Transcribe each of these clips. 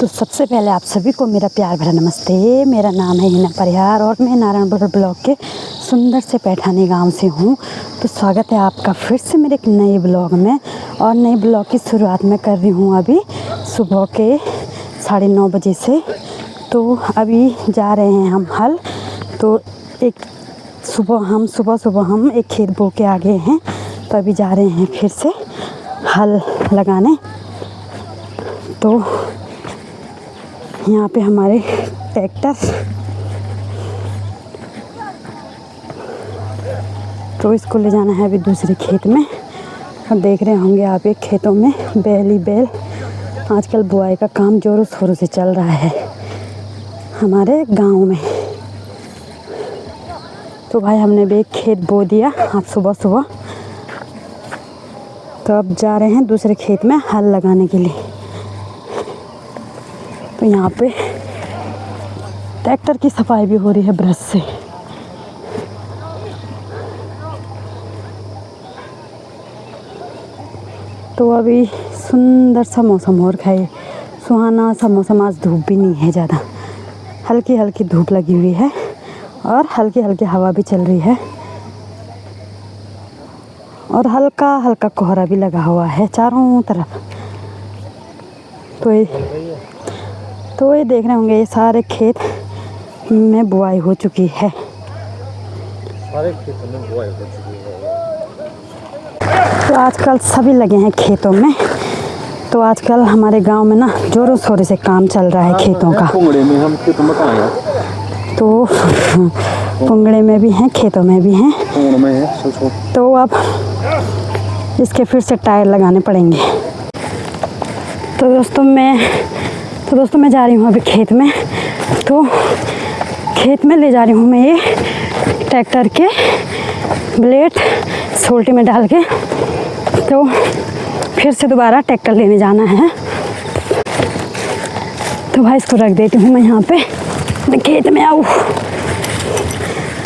तो सबसे पहले आप सभी को मेरा प्यार भरा नमस्ते। मेरा नाम है हिना परिहार और मैं नारायणपुर ब्लॉक के सुंदर से पैठानी गांव से हूं। तो स्वागत है आपका फिर से मेरे एक नए ब्लॉग में। और नए ब्लॉग की शुरुआत मैं कर रही हूं अभी सुबह के 9:30 बजे से। तो अभी जा रहे हैं हम हल। तो एक सुबह हम एक खेत बो के आ गए हैं। तो अभी जा रहे हैं फिर से हल लगाने। तो यहाँ पे हमारे ट्रैक्टर, तो इसको ले जाना है अभी दूसरे खेत में। और देख रहे होंगे आप एक खेतों में बैल ही बैल। आजकल बुआई का काम जोरों शोरों से चल रहा है हमारे गांव में। तो भाई हमने भी एक खेत बो दिया आज सुबह। तो अब जा रहे हैं दूसरे खेत में हल लगाने के लिए। तो यहाँ पे ट्रैक्टर की सफाई भी हो रही है ब्रश से। तो अभी सुंदर सा मौसम हो रखा है, सुहाना सा मौसम। आज धूप भी नहीं है ज़्यादा, हल्की हल्की धूप लगी हुई है और हल्की हल्की हवा भी चल रही है और हल्का हल्का कोहरा भी लगा हुआ है चारों तरफ। तो ये देख रहे होंगे ये सारे खेत में बुआई हो चुकी है। सारे खेतों में बुआई हो चुकी है। तो आजकल सभी लगे हैं खेतों में। तो आजकल हमारे गांव में ना जोरों शोरों से काम चल रहा है खेतों का। पुंगड़े में हम खेतों में कहाँ हैं? तो पुंगड़े में भी हैं, खेतों में भी हैं। पुंगड़े में है। तो अब इसके फिर से टायर लगाने पड़ेंगे। तो दोस्तों मैं जा रही हूँ अभी खेत में। तो खेत में ले जा रही हूँ मैं ये ट्रैक्टर के ब्लेड सोल्टी में डाल के। तो फिर से दोबारा ट्रैक्टर लेने जाना है। तो भाई इसको रख देती हूँ मैं यहाँ पे खेत में आऊँ।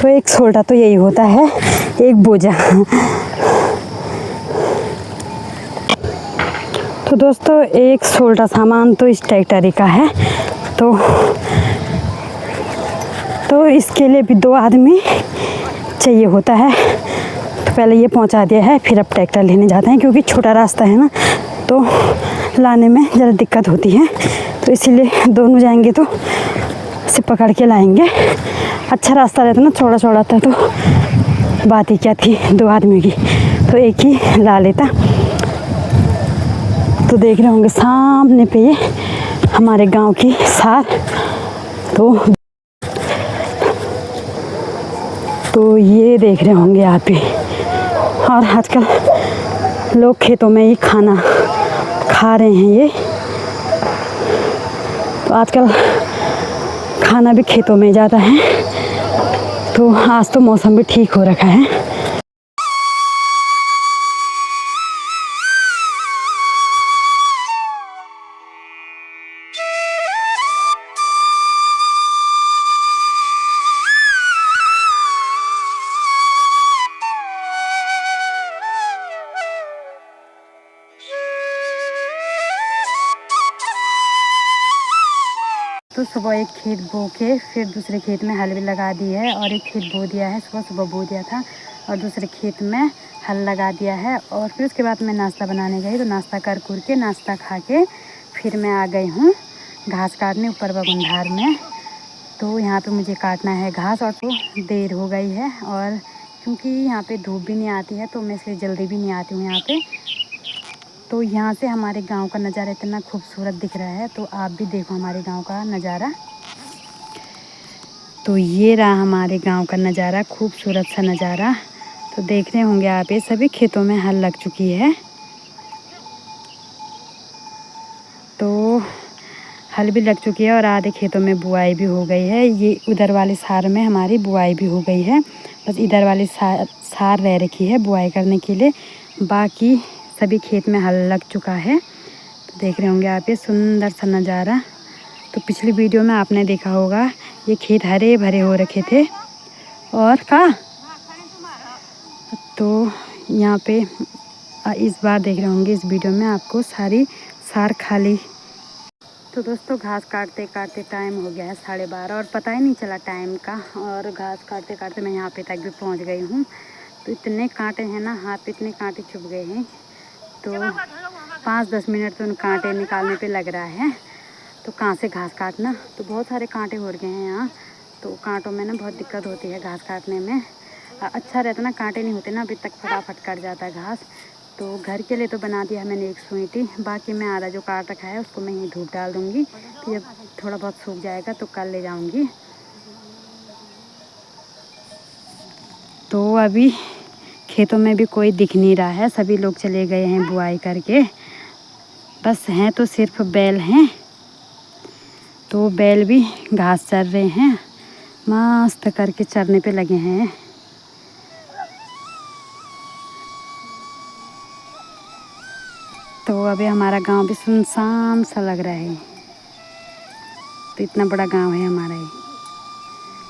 तो एक सोल्टा तो यही होता है, एक बोझा। तो दोस्तों एक सोल्टा सामान तो इस ट्रैक्टर का है। तो इसके लिए भी 2 आदमी चाहिए होता है। तो पहले ये पहुंचा दिया है, फिर अब ट्रैक्टर लेने जाते हैं क्योंकि छोटा रास्ता है ना, तो लाने में ज़रा दिक्कत होती है। तो इसीलिए दोनों जाएंगे तो इसे पकड़ के लाएंगे। अच्छा रास्ता रहता ना, चौड़ा चौड़ा था तो बात ही क्या थी 2 आदमी की, तो एक ही ला लेता। तो देख रहे होंगे सामने पे ये हमारे गांव की सार। तो ये देख रहे होंगे आप ही। और आजकल लोग खेतों में ही खाना खा रहे हैं ये। तो आजकल खाना भी खेतों में जाता है। तो आज तो मौसम भी ठीक हो रखा है। तो सुबह एक खेत बो के फिर दूसरे खेत में हल भी लगा दी है। और एक खेत बो दिया है, सुबह बो दिया था और दूसरे खेत में हल लगा दिया है। और फिर उसके बाद मैं नाश्ता बनाने गई। तो नाश्ता कर के नाश्ता खा के फिर मैं आ गई हूँ घास काटने ऊपर बगुंधार में। तो यहाँ पे मुझे काटना है घास और तो देर हो गई है। और क्योंकि यहाँ पे धूप भी नहीं आती है तो मैं इसलिए जल्दी भी नहीं आती हूँ यहाँ पे। तो यहाँ से हमारे गांव का नज़ारा इतना खूबसूरत दिख रहा है। तो आप भी देखो हमारे गांव का नज़ारा। तो ये रहा हमारे गांव का नज़ारा, खूबसूरत सा नज़ारा। तो देख रहे होंगे आप ये सभी खेतों में हल लग चुकी है। तो हल भी लग चुकी है और आधे खेतों में बुआई भी हो गई है। ये उधर वाले सार में हमारी बुआई भी हो गई है। बस इधर वाली सार रह रखी है बुआई करने के लिए। बाकी सभी खेत में हल लग चुका है। तो देख रहे होंगे आप ये सुंदर सा नज़ारा। तो पिछली वीडियो में आपने देखा होगा ये खेत हरे भरे हो रखे थे। और तो यहाँ पे इस बार देख रहे होंगे इस वीडियो में आपको सारी सार खाली। तो दोस्तों घास काटते काटते टाइम हो गया है 12:30 और पता ही नहीं चला टाइम का। और घास काटते काटते मैं यहाँ पे तक भी पहुँच गई हूँ। तो इतने कांटे हैं ना, हाथ पे इतने कांटे चुभ गए हैं। तो 5-10 मिनट तो उन कांटे निकालने पे लग रहा है। तो कहाँ से घास काटना, तो बहुत सारे कांटे हो गए हैं यहाँ। तो कांटों में ना बहुत दिक्कत होती है घास काटने में। अच्छा रहता ना कांटे नहीं होते ना, अभी तक फटाफट कट जाता है घास। तो घर के लिए तो बना दिया है मैंने एक सूंटी, बाकी मैं आधा जो काट रखा है उसको मैं ही धूप डाल दूँगी। तो जब थोड़ा बहुत सूख जाएगा तो कल ले जाऊँगी। तो अभी खेतों में भी कोई दिख नहीं रहा है, सभी लोग चले गए हैं बुआई करके। बस हैं तो सिर्फ बैल हैं। तो बैल भी घास चर रहे हैं, मस्त करके चरने पे लगे हैं। तो अभी हमारा गांव भी सुनसान सा लग रहा है। तो इतना बड़ा गांव है हमारा ये।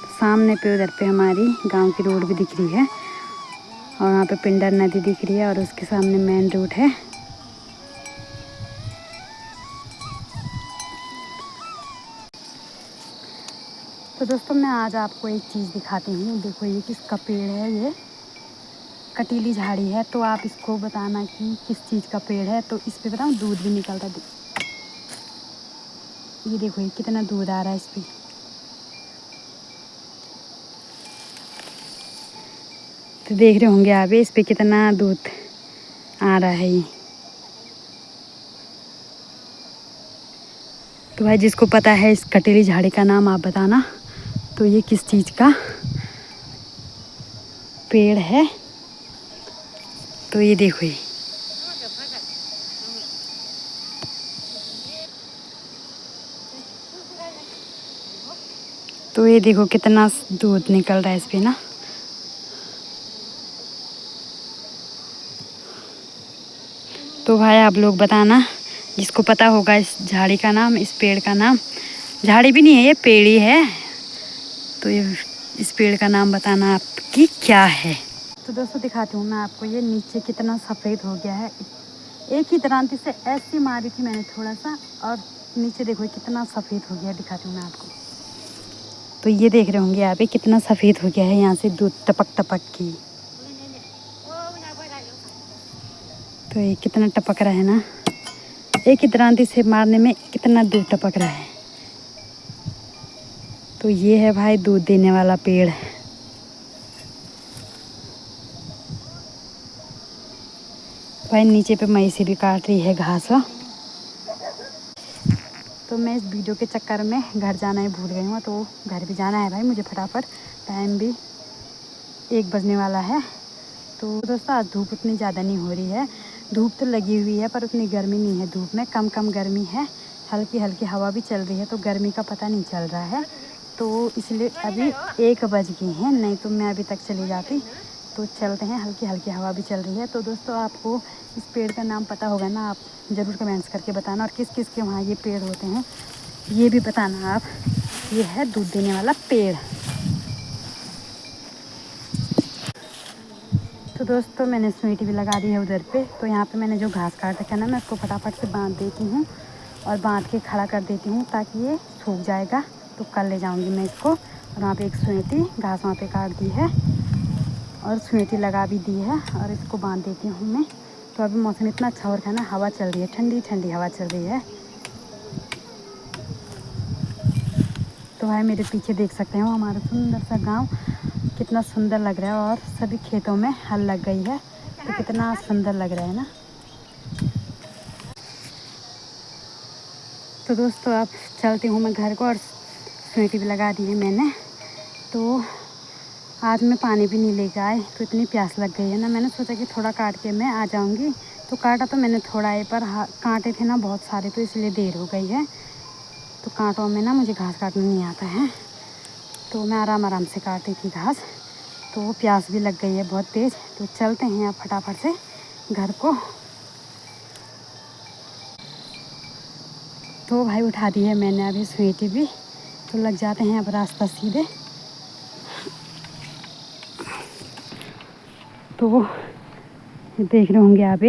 तो सामने पे उधर पे हमारी गांव की रोड भी दिख रही है और वहाँ पे पिंडर नदी दिख रही है और उसके सामने मेन रोड है। तो दोस्तों मैं आज आपको एक चीज़ दिखाती हूँ। देखो ये किसका पेड़ है, ये कटीली झाड़ी है। तो आप इसको बताना कि किस चीज़ का पेड़ है। तो इस पे बताऊँ दूध भी निकलता है। ये देखो ये कितना दूध आ रहा है इस पे। तो देख रहे होंगे आप इस पे कितना दूध आ रहा है ये। तो भाई जिसको पता है इस कटीली झाड़ी का नाम आप बताना, तो ये किस चीज़ का पेड़ है। तो ये देखो ये तो ये देखो कितना दूध निकल रहा है इस पे ना। तो भाई आप लोग बताना जिसको पता होगा इस झाड़ी का नाम, इस पेड़ का नाम। झाड़ी भी नहीं है ये पेड़ ही है। तो ये इस पेड़ का नाम बताना आपकी क्या है। तो दोस्तों दिखाती हूँ मैं आपको, ये नीचे कितना सफ़ेद हो गया है। एक ही दरांती से ऐसी मारी थी मैंने थोड़ा सा, और नीचे देखो कितना सफ़ेद हो गया। दिखाती हूँ मैं आपको। तो ये देख रहे होंगे आप, कितना सफ़ेद हो गया है यहाँ से दूध टपक टपक की। तो ये कितना टपक रहा है ना, एक ही दरांती से मारने में कितना दूध टपक रहा है। तो ये है भाई दूध देने वाला पेड़। भाई नीचे पे मईसे भी काट रही है घास। तो मैं इस वीडियो के चक्कर में घर जाना ही भूल गई हूँ। तो घर भी जाना है भाई मुझे फटाफट, टाइम भी 1 बजने वाला है। तो दोस्तों आज धूप उतनी ज़्यादा नहीं हो रही है। धूप तो लगी हुई है पर उतनी गर्मी नहीं है। धूप में कम कम गर्मी है, हल्की हल्की हवा भी चल रही है। तो गर्मी का पता नहीं चल रहा है। तो इसलिए अभी 1 बज गए हैं, नहीं तो मैं अभी तक चली जाती। तो चलते हैं, हल्की हल्की हवा भी चल रही है। तो दोस्तों आपको इस पेड़ का नाम पता होगा ना, आप ज़रूर कमेंट्स करके बताना। और किस किस के वहाँ ये पेड़ होते हैं ये भी बताना आप। ये है दूध देने वाला पेड़। तो दोस्तों मैंने स्वीटी भी लगा दी है उधर पे। तो यहाँ पे मैंने जो घास काट रखा है ना, मैं उसको फटाफट से बांध देती हूँ और बांध के खड़ा कर देती हूँ ताकि ये सूख जाएगा। तो कल ले जाऊँगी मैं इसको। और वहाँ पे एक स्वीटी घास वहाँ पे काट दी है और स्वीटी लगा भी दी है और इसको बांध देती हूँ मैं। तो अभी मौसम इतना अच्छा हो रहा है ना, हवा चल रही है, ठंडी ठंडी हवा चल रही है। तो भाई मेरे पीछे देख सकते हो हमारा सुंदर सा गांव कितना सुंदर लग रहा है। और सभी खेतों में हल लग गई है, तो कितना सुंदर लग रहा है ना। तो दोस्तों अब चलती हूँ मैं घर को, और स्वीटी भी लगा दी है मैंने। तो आज मैं पानी भी नहीं लेकर आई, तो इतनी प्यास लग गई है ना, मैंने सोचा कि थोड़ा काट के मैं आ जाऊँगी। तो काटा तो मैंने थोड़ा है, पर कांटे थे ना बहुत सारे, तो इसलिए देर हो गई है। तो कांटों में ना मुझे घास काटना नहीं आता है, तो मैं आराम आराम से काटी थी घास। तो प्यास भी लग गई है बहुत तेज़। तो चलते हैं अब फटाफट से घर को। तो भाई उठा दी है मैंने अभी स्वीटी भी। तो लग जाते हैं अब रास्ता सीधे। तो देख रहे होंगे आप,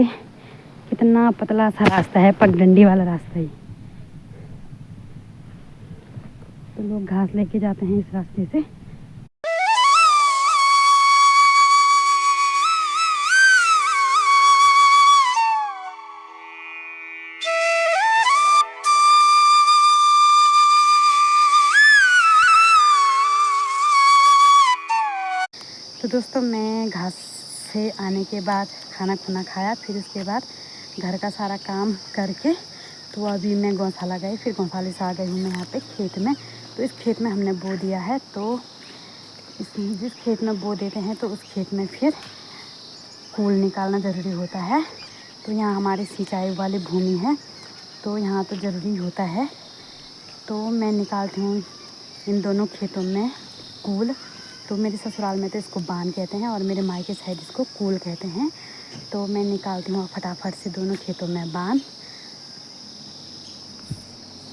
कितना पतला सा रास्ता है, पगडंडी वाला रास्ता ही। तो लोग घास लेके जाते हैं इस रास्ते से। तो दोस्तों मैं घास से आने के बाद खाना खुना खाया, फिर उसके बाद घर का सारा काम करके तो अभी मैं गौशाला गई, फिर गौशाले से आ गई हूँ मैं यहाँ पे खेत में। तो इस खेत में हमने बो दिया है, तो जिस खेत में बो देते हैं तो उस खेत में फिर कूल निकालना ज़रूरी होता है। तो यहाँ हमारी सिंचाई वाली भूमि है, तो यहाँ तो ज़रूरी होता है। तो मैं निकालती हूँ इन दोनों खेतों में कूल। तो मेरे ससुराल में तो इसको बान कहते हैं और मेरे मायके साइड इसको कूल कहते हैं। तो मैं निकालती हूँ फटाफट से दोनों खेतों में बान।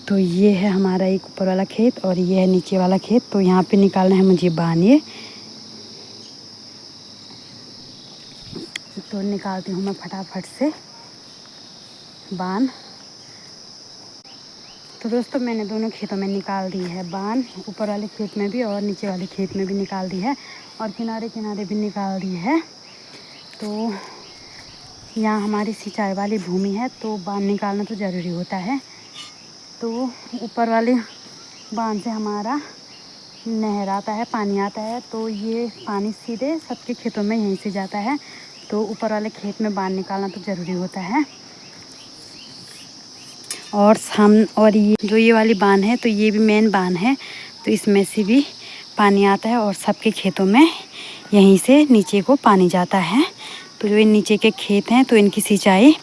तो ये है हमारा एक ऊपर वाला खेत और ये है नीचे वाला खेत। तो यहाँ पे निकालना है मुझे बान। ये तो निकालती हूँ मैं फटाफट से बान। तो दोस्तों मैंने दोनों खेतों में निकाल दी है बान, ऊपर वाले खेत में भी और नीचे वाले खेत में भी निकाल दी है और किनारे किनारे भी निकाल दी है। तो यहाँ हमारी सिंचाई वाली भूमि है, तो बान निकालना तो ज़रूरी होता है। तो ऊपर वाले बांध से हमारा नहर आता है, पानी आता है, तो ये पानी सीधे सबके खेतों में यहीं से जाता है। तो ऊपर वाले खेत में बांध निकालना तो ज़रूरी होता है। और ये जो ये वाली बांध है तो ये भी मेन बांध है, तो इसमें से भी पानी आता है और सबके खेतों में यहीं से नीचे को पानी जाता है। तो जो इन नीचे के खेत हैं तो इनकी सिंचाई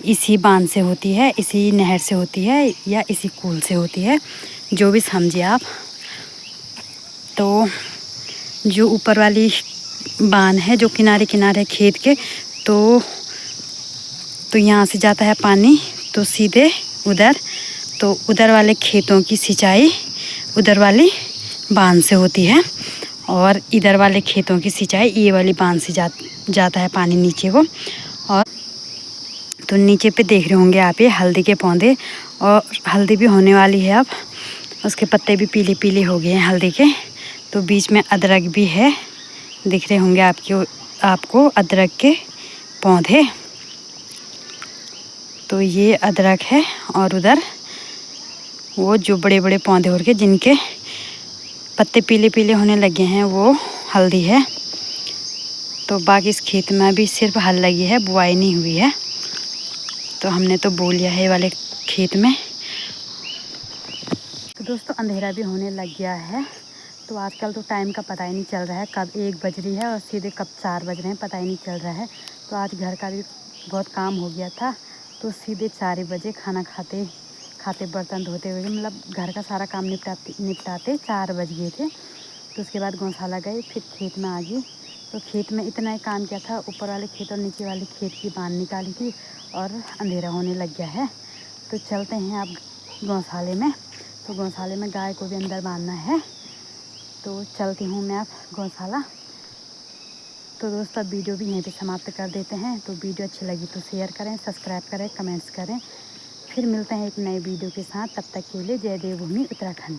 इसी बांध से होती है, इसी नहर से होती है या इसी कूल से होती है, जो भी समझिए आप। तो जो ऊपर वाली बांध है जो किनारे किनारे खेत के, तो यहाँ से जाता है पानी तो सीधे उधर, तो उधर वाले खेतों की सिंचाई उधर वाली बांध से होती है और इधर वाले खेतों की सिंचाई ये वाली बांध से जाता है पानी नीचे को। और तो नीचे पे देख रहे होंगे आप ये हल्दी के पौधे, और हल्दी भी होने वाली है अब, उसके पत्ते भी पीले पीले हो गए हैं हल्दी के। तो बीच में अदरक भी है, दिख रहे होंगे आपको अदरक के पौधे। तो ये अदरक है और उधर वो जो बड़े बड़े पौधे हो रखे जिनके पत्ते पीले पीले होने लगे हैं वो हल्दी है। तो बाकी इस खेत में अभी सिर्फ हल लगी है, बुआई नहीं हुई है। तो हमने तो बो लिया है वाले खेत में। तो दोस्तों अंधेरा भी होने लग गया है, तो आजकल तो टाइम का पता ही नहीं चल रहा है, कब 1 बज रही है और सीधे कब 4 बज रहे हैं, पता ही नहीं चल रहा है। तो आज घर का भी बहुत काम हो गया था, तो सीधे 4 बजे खाना खाते खाते बर्तन धोते हुए मतलब घर का सारा काम निपटाते 4 बज गए थे। तो उसके बाद गौशाला गए, फिर खेत में आ गई। तो खेत में इतना ही काम किया था, ऊपर वाले खेत और नीचे वाले खेत की बांध निकाली थी और अंधेरा होने लग गया है। तो चलते हैं अब गौशाले में। तो गौशाले में गाय को भी अंदर बांधना है, तो चलती हूँ मैं अब गौशाला। तो दोस्तों वीडियो भी यहीं पे समाप्त कर देते हैं। तो वीडियो अच्छी लगी तो शेयर करें, सब्सक्राइब करें, कमेंट्स करें। फिर मिलते हैं एक नए वीडियो के साथ, तब तक के लिए जय देवभूमि उत्तराखंड।